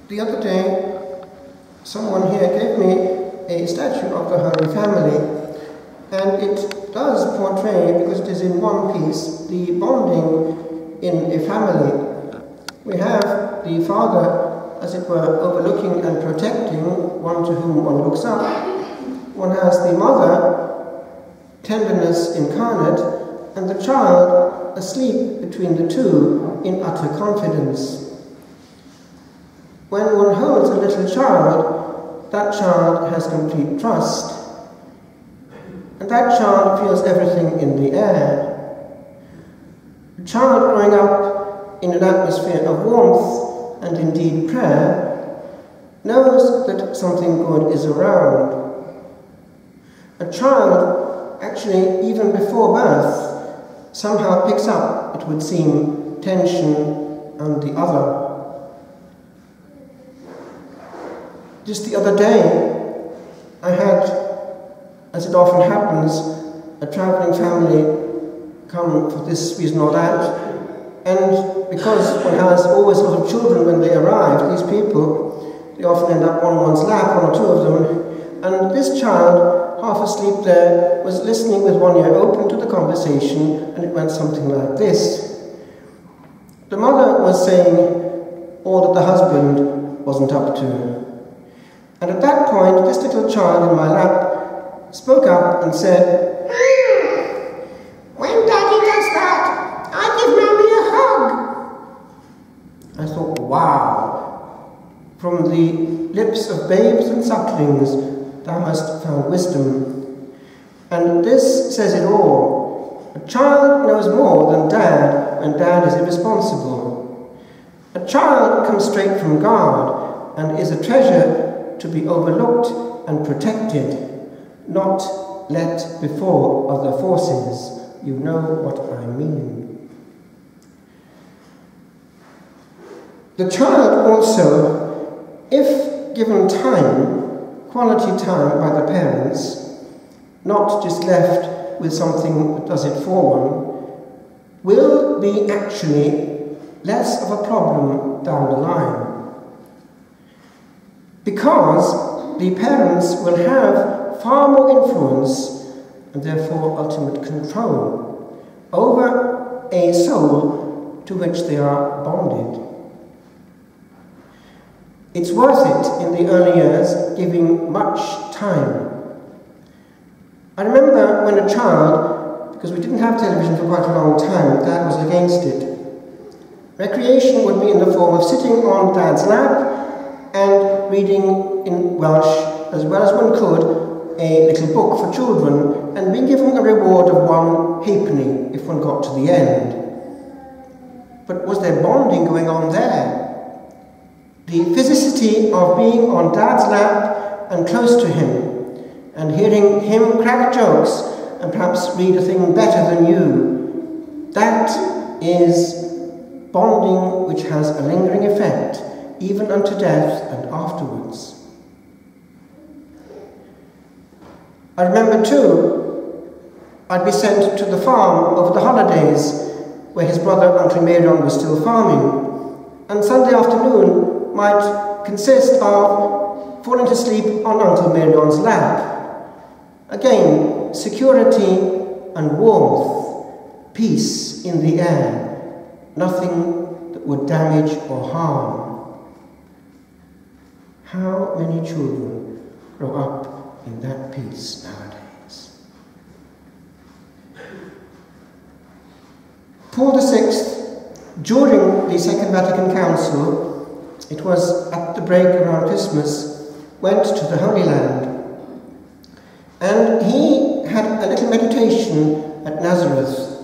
The other day, someone here gave me a statue of the Holy Family, and it does portray, because it is in one piece, the bonding in a family. We have the father, as it were, overlooking and protecting one to whom one looks up. One has the mother, tenderness incarnate, and the child asleep between the two in utter confidence. When one holds a little child, that child has complete trust, and that child feels everything in the air. A child growing up in an atmosphere of warmth and indeed prayer knows that something good is around. A child, actually even before birth, somehow picks up, it would seem, tension on the other. Just the other day, I had, as it often happens, a travelling family come for this reason or that, and because one has always a lot of children when they arrive, these people, they often end up on one's lap, one or two of them, and this child, half asleep there, was listening with one ear open to the conversation, and it went something like this. The mother was saying all that the husband wasn't up to. And at that point, this little child in my lap spoke up and said, "When Daddy does that, I give Mommy a hug." I thought, wow, from the lips of babes and sucklings, thou hast found wisdom. And this says it all. A child knows more than Dad when Dad is irresponsible. A child comes straight from God and is a treasure to be overlooked and protected, not let before other forces. You know what I mean. The child also, if given time, quality time by the parents, not just left with something that does it for one, will be actually less of a problem down the line. Because the parents will have far more influence and therefore ultimate control over a soul to which they are bonded. It's worth it in the early years, giving much time. I remember when a child, because we didn't have television for quite a long time, Dad was against it. Recreation would be in the form of sitting on Dad's lap and reading in Welsh, as well as one could, a little book for children, and being given a reward of 1 halfpenny if one got to the end. But was there bonding going on there? The physicity of being on Dad's lap and close to him, and hearing him crack jokes and perhaps read a thing better than you, that is bonding which has a lingering effect, even unto death and afterwards. I remember too, I'd be sent to the farm over the holidays, where his brother Uncle Marion was still farming, and Sunday afternoon might consist of falling to sleep on Uncle Marion's lap. Again, security and warmth, peace in the air, nothing that would damage or harm. How many children grow up in that peace nowadays? Paul VI, during the Second Vatican Council, it was at the break around Christmas, went to the Holy Land. And he had a little meditation at Nazareth.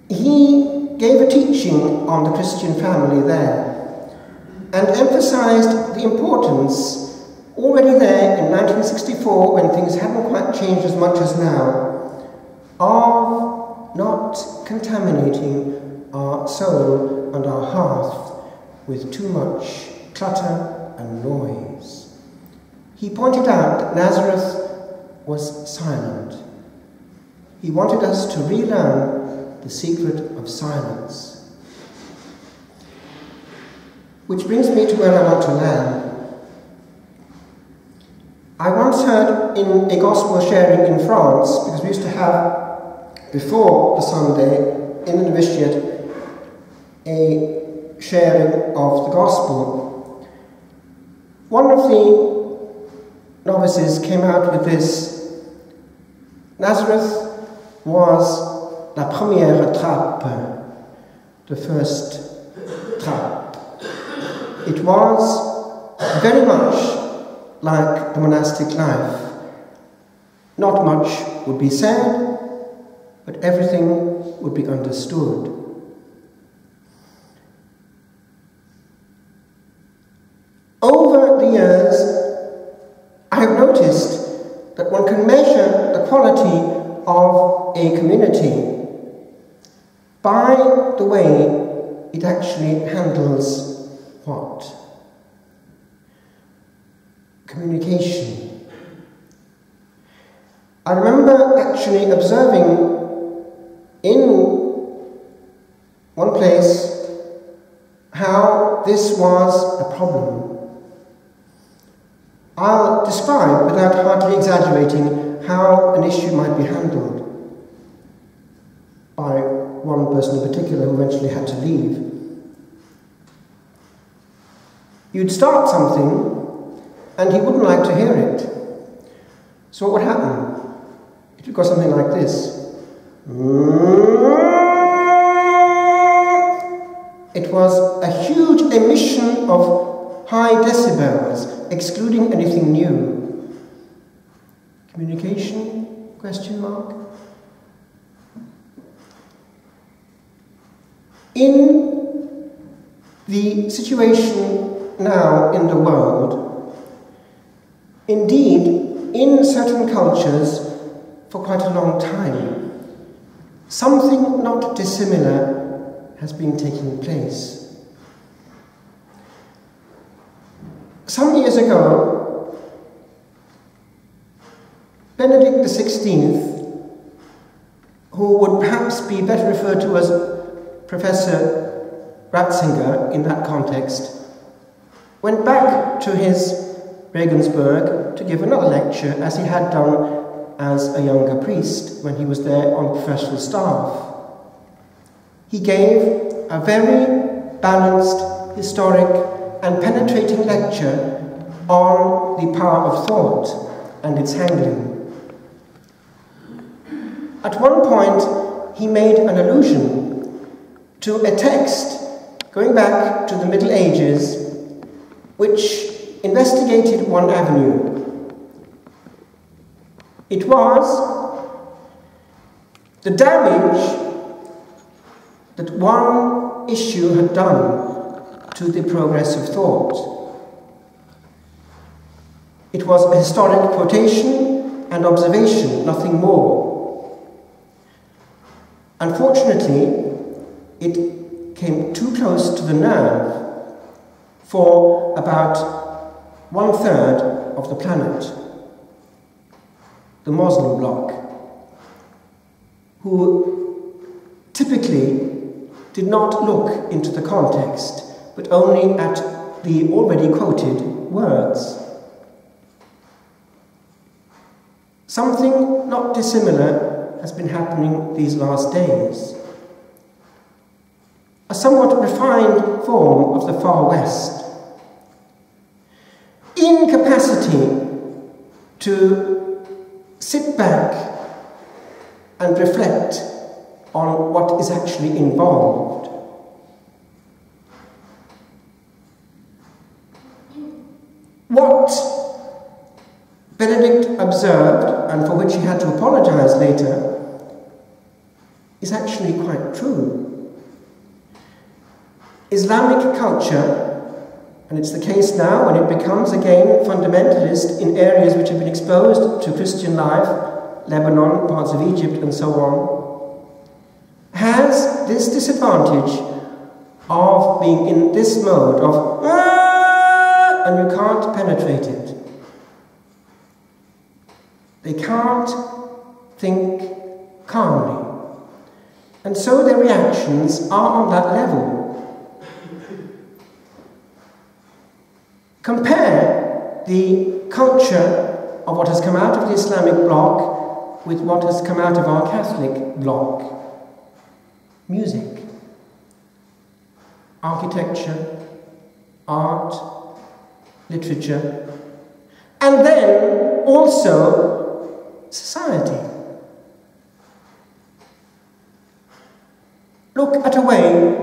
He gave a teaching on the Christian family there, and emphasized the importance, already there in 1964, when things hadn't quite changed as much as now, of not contaminating our soul and our hearth with too much clutter and noise. He pointed out that Nazareth was silent. He wanted us to relearn the secret of silence. Which brings me to where I want to land. I once heard in a gospel sharing in France, because we used to have, before the Sunday, in the novitiate, a sharing of the gospel. One of the novices came out with this: Nazareth was la première trappe, the first trappe. It was very much like the monastic life. Not much would be said, but everything would be understood. Over the years, I have noticed that one can measure the quality of a community by the way it actually handles what? Communication. I remember actually observing in one place how this was a problem. I'll describe, without hardly exaggerating, how an issue might be handled by one person in particular who eventually had to leave. You'd start something and he wouldn't like to hear it. So what would happen? It would go something like this. It was a huge emission of high decibels, excluding anything new. Communication? Question mark. In the situation now in the world, indeed, in certain cultures, for quite a long time, something not dissimilar has been taking place. Some years ago, Benedict XVI, who would perhaps be better referred to as Professor Ratzinger in that context, went back to his Regensburg to give another lecture, as he had done as a younger priest when he was there on professional staff. He gave a very balanced, historic and penetrating lecture on the power of thought and its handling. At one point, he made an allusion to a text going back to the Middle Ages, which investigated one avenue. It was the damage that one issue had done to the progress of thought. It was a historic quotation and observation, nothing more. Unfortunately, it came too close to the nerve for about 1/3 of the planet, the Muslim bloc, who typically did not look into the context, but only at the already quoted words. Something not dissimilar has been happening these last days. A somewhat refined form of the Far West. Incapacity to sit back and reflect on what is actually involved. What Benedict observed, and for which he had to apologize later, is actually quite true. Islamic culture, and it's the case now when it becomes again fundamentalist in areas which have been exposed to Christian life, Lebanon, parts of Egypt and so on, has this disadvantage of being in this mode of and you can't penetrate it. They can't think calmly. And so their reactions are on that level. Compare the culture of what has come out of the Islamic bloc with what has come out of our Catholic bloc. Music, architecture, art, literature, and then also society. Look at a way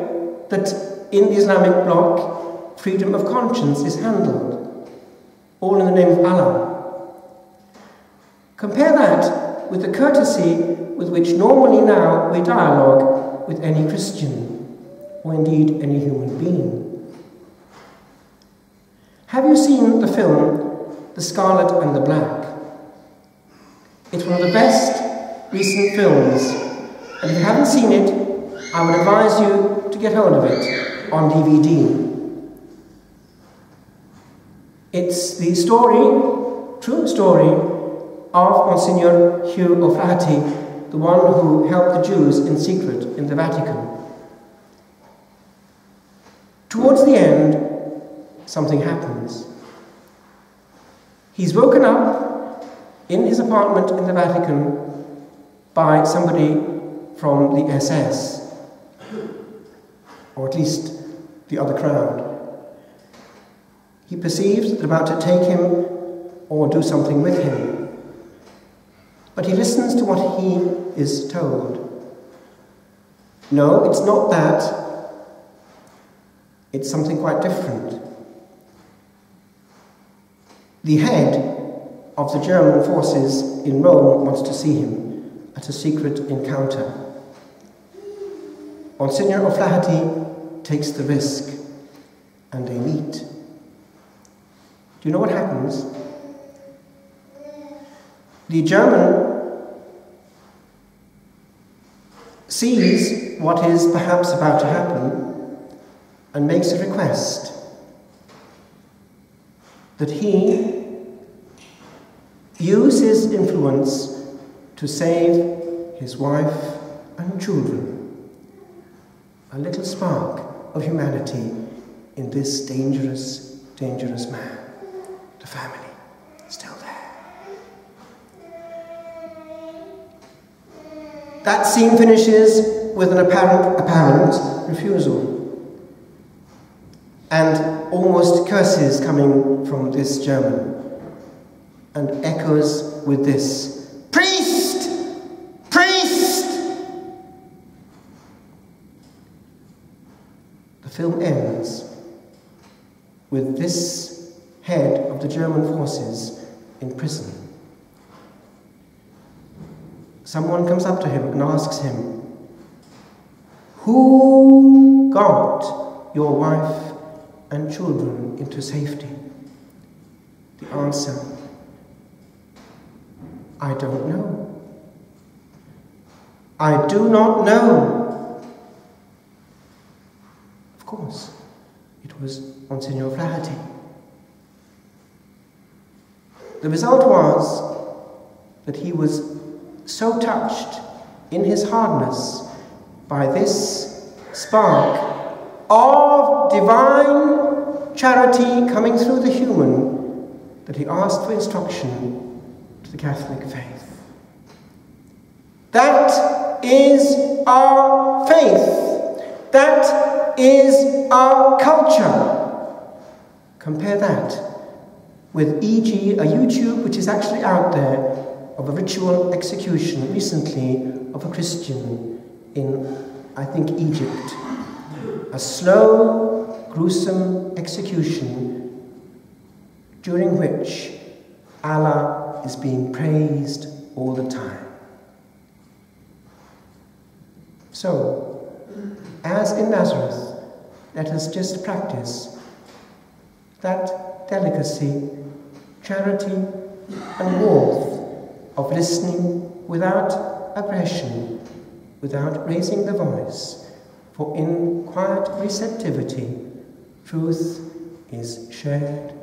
that in the Islamic bloc freedom of conscience is handled, all in the name of Allah. Compare that with the courtesy with which normally now we dialogue with any Christian, or indeed any human being. Have you seen the film The Scarlet and the Black? It's one of the best recent films, and if you haven't seen it, I would advise you to get hold of it on DVD. It's the story, true story, of Monsignor Hugh O'Flaherty, the one who helped the Jews in secret in the Vatican. Towards the end, something happens. He's woken up in his apartment in the Vatican by somebody from the SS, or at least the other crowd. He perceives that they're about to take him or do something with him. But he listens to what he is told. No, it's not that. It's something quite different. The head of the German forces in Rome wants to see him at a secret encounter. Monsignor O'Flaherty takes the risk, and they meet. Do you know what happens? The German sees what is perhaps about to happen and makes a request that he use his influence to save his wife and children. A little spark of humanity in this dangerous, dangerous man. The family still there. That scene finishes with an apparent refusal, and almost curses coming from this German, and echoes with this, "Priest! Priest!" The film ends with this head of the German forces in prison. Someone comes up to him and asks him, "Who got your wife and children into safety?" The answer, "I don't know. I do not know." Of course, it was Monsignor O'Flaherty. The result was that he was so touched in his hardness by this spark of divine charity coming through the human that he asked for instruction to the Catholic faith. That is our faith. That is our culture. Compare that with, e.g., a YouTube which is actually out there of a ritual execution recently of a Christian in, I think, Egypt. A slow, gruesome execution during which Allah is being praised all the time. So, as in Nazareth, let us just practice that delicacy, charity, and warmth of listening without aggression, without raising the voice, for in quiet receptivity, truth is shared